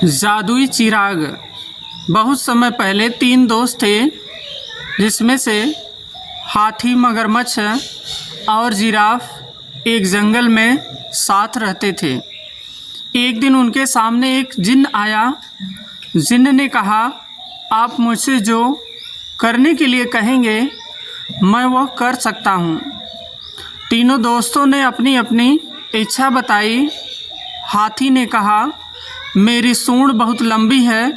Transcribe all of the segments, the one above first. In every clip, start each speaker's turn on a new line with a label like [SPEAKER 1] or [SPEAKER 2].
[SPEAKER 1] जादुई चिराग। बहुत समय पहले तीन दोस्त थे, जिसमें से हाथी, मगरमच्छ और जिराफ एक जंगल में साथ रहते थे। एक दिन उनके सामने एक जिन्न आया। जिन्न ने कहा, आप मुझसे जो करने के लिए कहेंगे मैं वह कर सकता हूँ। तीनों दोस्तों ने अपनी अपनी इच्छा बताई। हाथी ने कहा, मेरी सूंड बहुत लंबी है,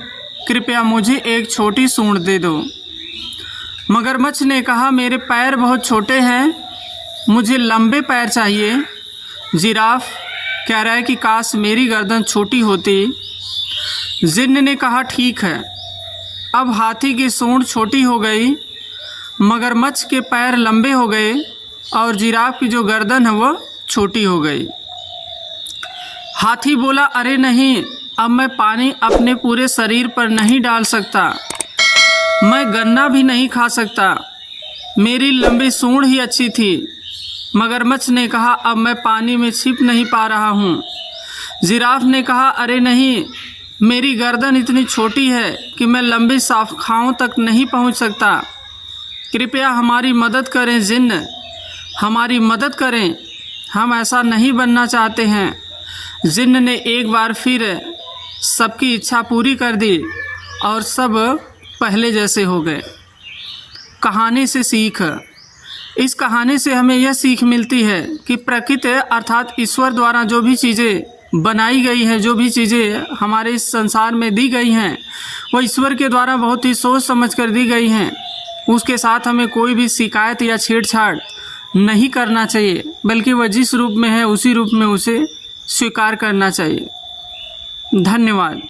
[SPEAKER 1] कृपया मुझे एक छोटी सूंड दे दो। मगरमच्छ ने कहा, मेरे पैर बहुत छोटे हैं, मुझे लंबे पैर चाहिए। जिराफ कह रहा है कि काश मेरी गर्दन छोटी होती। जिन्न ने कहा, ठीक है। अब हाथी की सूंड छोटी हो गई, मगरमच्छ के पैर लंबे हो गए और जिराफ की जो गर्दन है वह छोटी हो गई। हाथी बोला, अरे नहीं, अब मैं पानी अपने पूरे शरीर पर नहीं डाल सकता, मैं गन्ना भी नहीं खा सकता, मेरी लंबी सूंड ही अच्छी थी। मगरमच्छ ने कहा, अब मैं पानी में छिप नहीं पा रहा हूँ। जिराफ ने कहा, अरे नहीं, मेरी गर्दन इतनी छोटी है कि मैं लंबी शाखाओं तक नहीं पहुँच सकता, कृपया हमारी मदद करें जिन्न, हमारी मदद करें, हम ऐसा नहीं बनना चाहते हैं। जिन्न ने एक बार फिर सबकी इच्छा पूरी कर दी और सब पहले जैसे हो गए। कहानी से सीख। इस कहानी से हमें यह सीख मिलती है कि प्रकृति अर्थात ईश्वर द्वारा जो भी चीज़ें बनाई गई हैं, जो भी चीज़ें हमारे इस संसार में दी गई हैं, वह ईश्वर के द्वारा बहुत ही सोच समझ कर दी गई हैं। उसके साथ हमें कोई भी शिकायत या छेड़छाड़ नहीं करना चाहिए, बल्कि वह जिस रूप में है उसी रूप में उसे स्वीकार करना चाहिए। धन्यवाद।